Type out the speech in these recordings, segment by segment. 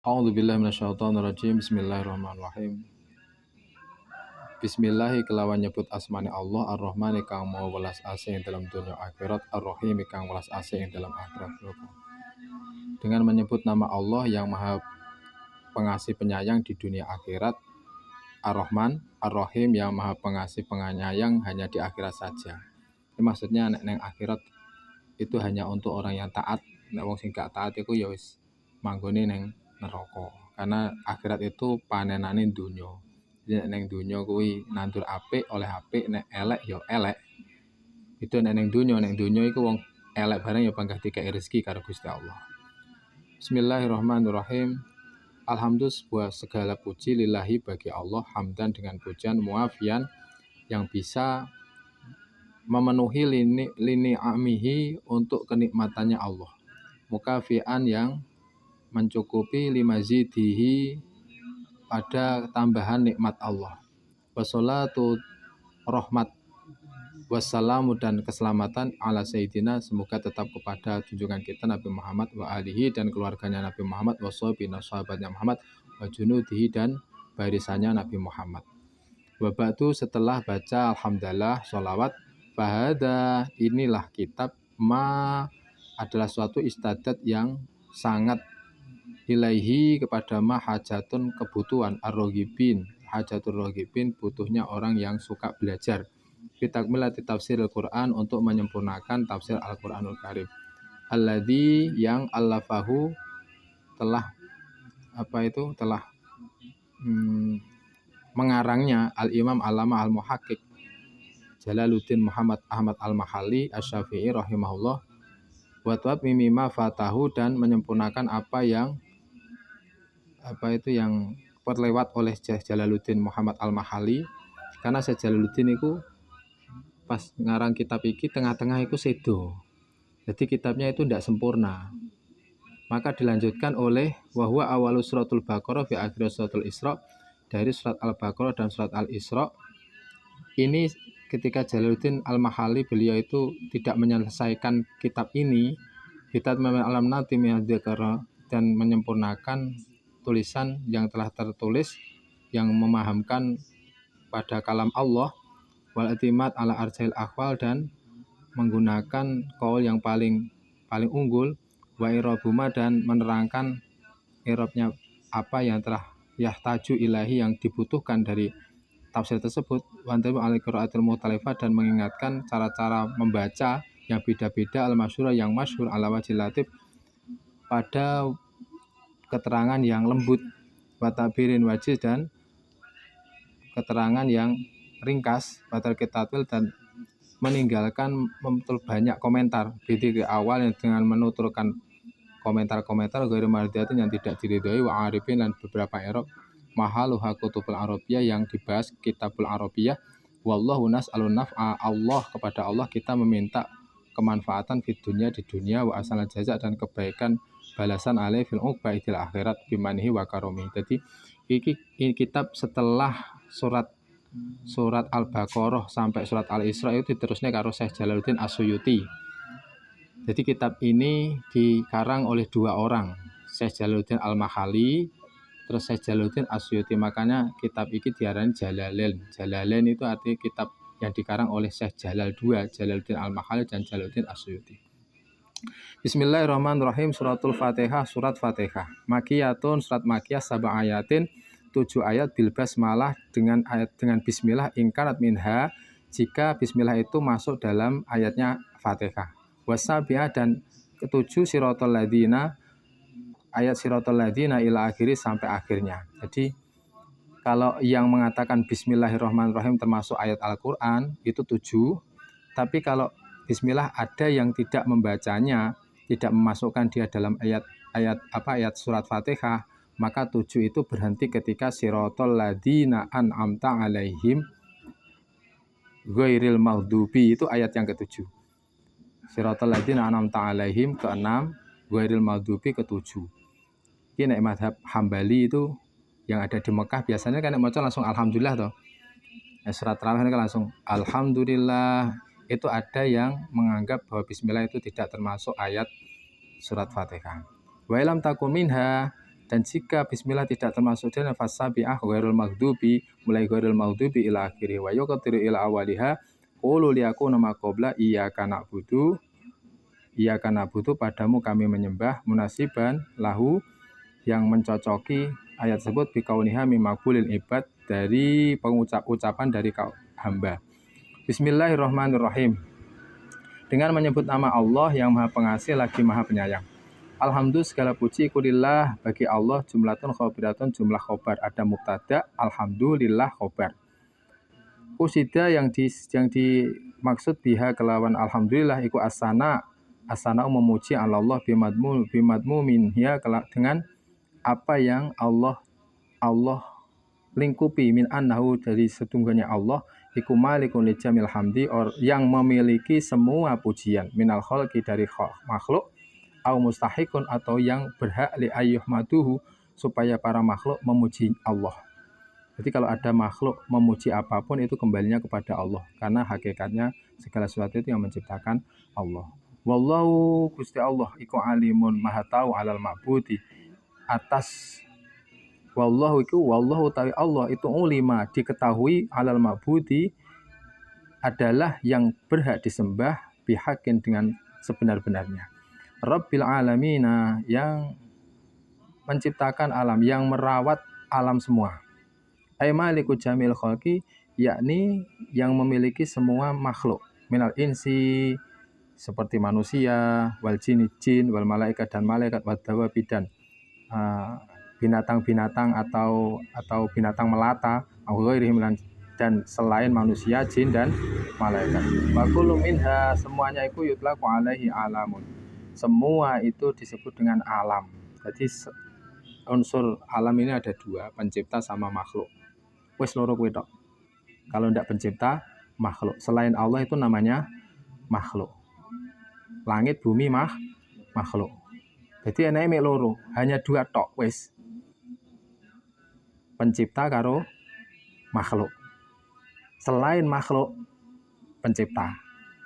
A'udzubillahi minasyaitonirrajim. Bismillahirrahmanirrahim. Bismillahi kelawan nyebut asmane Allah Ar-Rahman kang mau welas asih ing dalam dunia akhirat, Ar-Rahim kang welas asih ing dalam akhirat. Dengan menyebut nama Allah yang Maha Pengasih Penyayang di dunia akhirat, Ar-Rahman, Ar-Rahim yang Maha Pengasih Penyayang hanya di akhirat saja. Ini maksudnya neng akhirat itu hanya untuk orang yang taat. Nek wong sing gak taat iku ya wis manggone neng neraka. Karena akhirat itu panenane dunya. Jadi neng dunya kuwi nandur apik oleh apik, nek elek ya elek. Itu nek neng dunya iku wong elek bareng ya panggah dikei rezeki karo Gusti Allah. Bismillahirrahmanirrahim. Alhamdulillah sebuah segala puji lillahi bagi Allah, hamdan dengan pujian muafian yang bisa memenuhi lini amihi untuk kenikmatannya Allah. Mukafian yang mencukupi limazidihi pada tambahan nikmat Allah. Wassalatu rahmat wassalamu dan keselamatan ala sayyidina semoga tetap kepada junjungan kita Nabi Muhammad wa alihi dan keluarganya Nabi Muhammad wa sahabatnya Muhammad wa junudihi dan barisannya Nabi Muhammad. Wa ba'du setelah baca alhamdulillah sholawat fahada inilah kitab ma adalah suatu istadat yang sangat ilaihi kepada ma hajatun kebutuhan ar-roghibin hajatul roghibin butuhnya orang yang suka belajar fitakmilati tafsir Al-Quran untuk menyempurnakan tafsir Al-Quranul Karim alladzi yang allafahu telah mengarangnya Al-Imam Allamah Al-Muhaqqiq Jalaluddin Muhammad Ahmad Al-Mahali Asy-Syafi'i rahimahullah wa mimma fatahu dan menyempurnakan apa yang terlewat oleh Jalaluddin Muhammad Al-Mahali karena Jalaluddin itu pas ngarang kitab iki tengah-tengah itu sedo. Jadi kitabnya itu tidak sempurna. Maka dilanjutkan oleh wahwa awalus suratul Baqarah fi akhir suratul Isra dari surat Al-Baqarah dan surat Al-Isra. Ini ketika Jalaluddin Al-Mahali beliau itu tidak menyelesaikan kitab ini, kitab alam nati dan menyempurnakan tulisan yang telah tertulis yang memahamkan pada kalam Allah wal atimat ala arjail akhwal dan menggunakan qaul yang paling unggul wa irabuma dan menerangkan irabnya apa yang telah yahtaju ilahi yang dibutuhkan dari tafsir tersebut wantamu al-qiraatil mukhtalifah dan mengingatkan cara-cara membaca yang beda-beda al-masyhurah yang masyhur ala wajhil latif pada keterangan yang lembut wa tabirin wajiz dan keterangan yang ringkas pada kitabil dan meninggalkan banyak komentar di awal yang dengan menuturkan komentar-komentar ghairi mardiyatin yang tidak diridhoi wa arifin dan beberapa i'rab mahaluha kutubul arabiyah yang dibahas kitabul arabiyah wallahu nas'alun naf'a Allah kepada Allah kita meminta kemanfaatan di dunia wa asal jaza dan kebaikan balasan alaih fil uqbaidil akhirat bimanihi wa karomi. Jadi ini kitab setelah surat Al-Baqarah sampai surat Al-Isra itu diterusnya karo Syekh Jalaluddin As-Suyuti. Jadi kitab ini dikarang oleh dua orang, Syekh Jalaluddin Al-Mahali terus Syekh Jalaluddin As-Suyuti. Makanya kitab ini diarani Jalalain. Jalalain itu arti kitab yang dikarang oleh Syekh Jalal dua, Jalaluddin Al-Mahali dan Jalaluddin As-Suyuti. Bismillahirrahmanirrahim. Suratul Fatihah, surat Fatihah. Makiyatun, surat Makiyah, sab'a ayatin, 7 ayat bil basmalah dengan bismillah ingkarat minha jika bismillah itu masuk dalam ayatnya Fatihah. Wasabi'ah dan ketujuh siratal ladina ayat siratal ladina ila akhiri sampai akhirnya. Jadi kalau yang mengatakan bismillahirrahmanirrahim termasuk ayat Al-Qur'an itu 7. Tapi kalau bismillah ada yang tidak membacanya, tidak memasukkan dia dalam ayat surat Fatihah, maka 7 itu berhenti ketika siratal ladina an'amta alaihim ghairil maghdubi itu ayat yang ke-7. Siratal ladina an'amta alaihim ke-6, ghairil maghdubi ke-7. Ini mazhab Hambali itu yang ada di Mekah biasanya kan maca langsung alhamdulillah toh. Surat Tarawih kan langsung alhamdulillah. Itu ada yang menganggap bahwa bismillah itu tidak termasuk ayat surat Fatihah. Wa ilam takum minha Dan jika bismillah tidak termasuk dalam fasabi'ah ghairul maghdubi, mulai ghairul maghdubi ila akhirih wa yuqtiru ila awaliha qulu liyakuna ma qabla iyyaka na'budu padamu kami menyembah munasiban lahu yang mencocoki ayat tersebut bikauniha mimaqulil ibad dari ucapan dari hamba. Bismillahirrahmanirrahim. Dengan menyebut nama Allah yang Maha Pengasih lagi Maha Penyayang. Alhamdulillah segala puji kulillah bagi Allah jumlatun khobiratun jumlah khobar. Ada mubtada, alhamdulillah khobar. Usida yang dimaksud biha kelawan alhamdulillah iku asana memuji Allah bimadmu minha dengan apa yang Allah lingkupi min annahu dari setungguhnya Allah iku malikun li jamil hamdi yang memiliki semua pujian minal khalqi dari makhluk au mustahiqun atau yang berhak li ayyuhmaduhu supaya para makhluk memuji Allah. Jadi kalau ada makhluk memuji apapun itu kembalinya kepada Allah karena hakikatnya segala sesuatu itu yang menciptakan Allah. Wallahu Gusti Allah iku alimun maha tahu alal ma'budi atas wallahu tawi Allah itu ulima diketahui alal ma'budi adalah yang berhak disembah bihakin dengan sebenar-benarnya. Rabbil alamina yang menciptakan alam, yang merawat alam semua. Ay maliku jamil khalqi yakni yang memiliki semua makhluk minal insi seperti manusia, wal jin, wal malaikat dan malaikat, wad dawabi dan binatang-binatang atau binatang melata, dan selain manusia, jin dan malaikat. Wa kullu minha semuanya itu yutlaqu alaihi alamun. Semua itu disebut dengan alam. Jadi unsur alam ini ada dua, pencipta sama makhluk. Wes loro kuwi tok. Kalau ndak pencipta, makhluk. Selain Allah itu namanya makhluk. Langit, bumi, makhluk. Jadi enake mek loro, hanya dua tok wis. Pencipta karo makhluk. Selain makhluk, pencipta.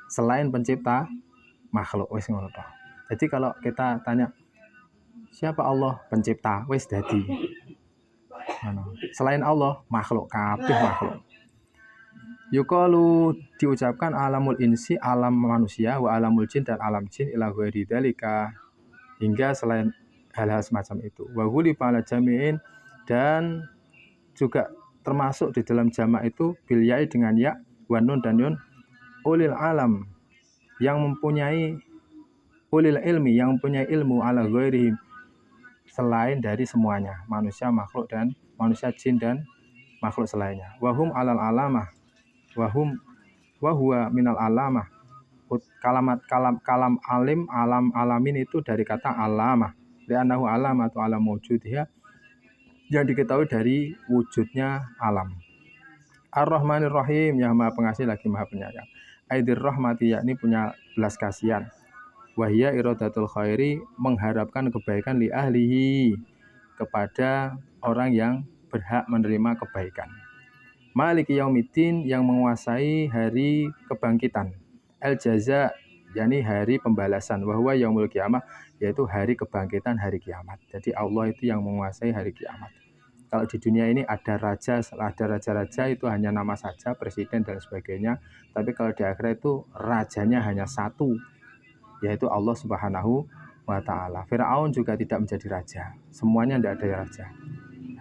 Selain pencipta, makhluk wis ngono tok. Jadi kalau kita tanya siapa Allah? Pencipta, wis dadi. Selain Allah, makhluk, kabeh makhluk. Yuqalu diucapkan alamul insi, alam manusia, wa alamul jin dan alam jin ila ghairi dzalika hingga selain hal-hal semacam itu. Wa huli pala jami'in dan juga termasuk di dalam jamak itu bil ya'i dengan ya wa nun dan yun ulil alam yang mempunyai ulil ilmi yang mempunyai ilmu ala ghairihim selain dari semuanya, manusia, makhluk dan manusia, jin dan makhluk selainnya. Wahum alal alamah wahwa minal alamah. Kalam alim, alamin itu dari kata alamah. Li'annahu alamatu alam wujudnya yang diketahui dari wujudnya alam. Ar-Rahmanir Rahim yang Maha Pengasih lagi Maha Penyayang. Aidir rahmati yakni punya belas kasihan. Wahya iradatul khairi mengharapkan kebaikan li ahlihi kepada orang yang berhak menerima kebaikan. Maliki yaumiddin yang menguasai hari kebangkitan. El jaza yakni hari pembalasan. Wahwa yaumul kiamah yaitu hari kebangkitan, hari kiamat. Jadi Allah itu yang menguasai hari kiamat. Kalau di dunia ini ada raja-raja itu hanya nama saja, presiden dan sebagainya. Tapi kalau di akhirat itu rajanya hanya satu, yaitu Allah Subhanahu wa Ta'ala. Firaun juga tidak menjadi raja. Semuanya tidak ada raja.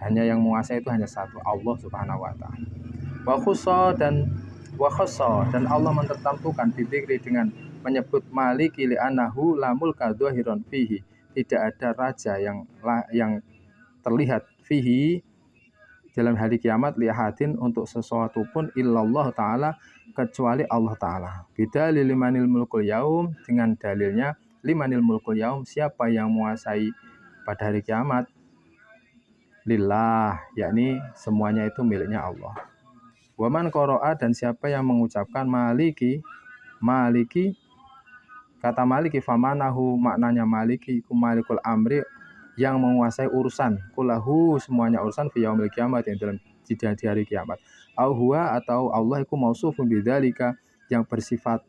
Hanya yang menguasai itu hanya satu, Allah Subhanahu wa Ta'ala. Wa khassa dan Allah mentertentukan bidikri dengan menyebut maliki li'annahu lamul kadzahiron fihi. Tidak ada raja yang terlihat fihi dalam hari kiamat lihatin untuk sesuatu pun illallah ta'ala kecuali Allah ta'ala. Bida limanil mulkul yaum dengan dalilnya limanil mulkul yaum siapa yang menguasai pada hari kiamat lillah yakni semuanya itu miliknya Allah. Waman qara'a dan siapa yang mengucapkan maliki kata maliki famanahu maknanya maliki malikul amri yang menguasai urusan kulahu semuanya urusan fi yaumil kiamat yang dalam di hari kiamat. Au huwa atau Allah iku mausufun bidzalika yang bersifat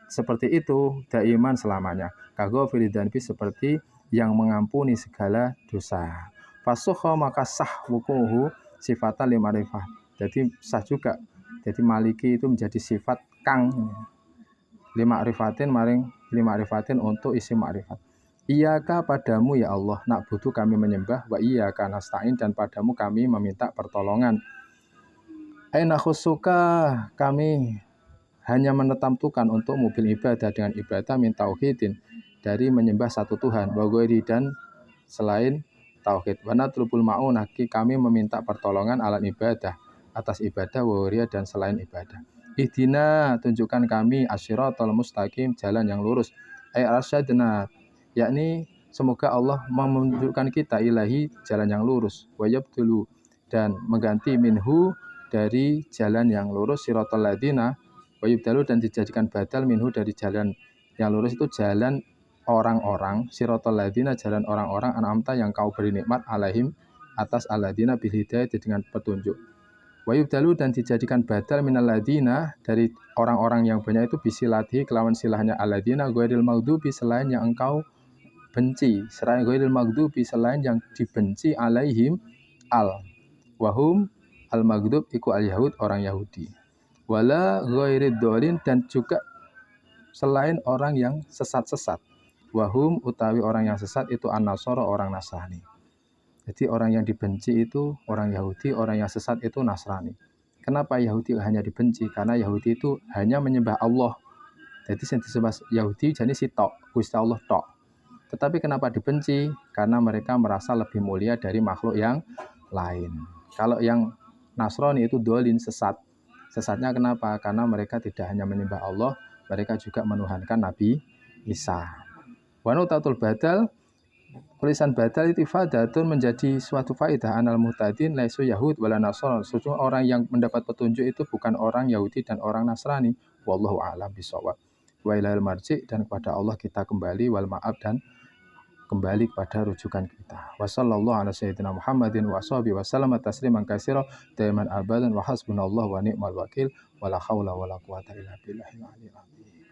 seperti itu daiman selamanya. Kaghafiri dzanbi seperti yang mengampuni segala dosa. Fasukha maka sah wukuhu sifatan limarifah. Jadi sah juga. Jadi maliki itu menjadi sifat kang lima rifatin untuk isim ma'rifat. Iyaka padamu ya Allah nak butuh kami menyembah, wa iyaka nasta'in dan padamu kami meminta pertolongan. Aina khusuka kami hanya menetapkan untuk mobil ibadah dengan ibadah min tauhidin dari menyembah satu Tuhan, wa ghairi dan selain tauhid. Wa natlubul ma'unah kami meminta pertolongan alat ibadah atas ibadah wa ghairi dan selain ibadah. Ihdina tunjukkan kami asyiratal mustaqim jalan yang lurus. Ay arsyadna yakni semoga Allah menunjukkan kita ilahi jalan yang lurus. Wa yabdulu dan mengganti minhu dari jalan yang lurus siratal ladina wa yubdalu dan dijadikan badal minhu dari jalan yang lurus itu jalan orang-orang siratal ladina jalan orang-orang an'amta yang kau beri nikmat alaihim atas aladina bil hidayah dengan petunjuk. Wa yubdalu dan dijadikan badal minal ladina dari orang-orang yang banyak itu bisilati kelawan silahnya aladina ghairil maghdubi selain yang engkau benci, selain ghairil maghdubi selain yang dibenci alaihim al wahum al maghdub iku al yahud orang Yahudi. Wala ghairid dhalin dan juga selain orang yang sesat-sesat. Wahum utawi orang yang sesat itu an-nasara orang Nasrani. Jadi orang yang dibenci itu orang Yahudi, orang yang sesat itu Nasrani. Kenapa Yahudi hanya dibenci? Karena Yahudi itu hanya menyembah Allah. Jadi yang disembah Yahudi jadi si tok, Gusti Allah tok. Tetapi kenapa dibenci? Karena mereka merasa lebih mulia dari makhluk yang lain. Kalau yang Nasrani itu dolin sesat. Sesatnya kenapa? Karena mereka tidak hanya menyembah Allah, mereka juga menuhankan Nabi Isa. Wa nutatul badal tulisan badal itu ifadatun menjadi suatu faidah anal muhtadin laisu yahud wala nasran. Sesungguhnya orang yang mendapat petunjuk itu bukan orang Yahudi dan orang Nasrani. Wallahu a'lam bishawab. Wa ilal marji dan kepada Allah kita kembali wal ma'ab dan kembali kepada rujukan kita. Wa sallallahu ala sayyidina Muhammadin wa sahbihi wa sallama tasliman katsira daiman abadan wa hasbunallahu wa ni'mal wakil wa la haula wa la quwata illa billahil aliyyil azim.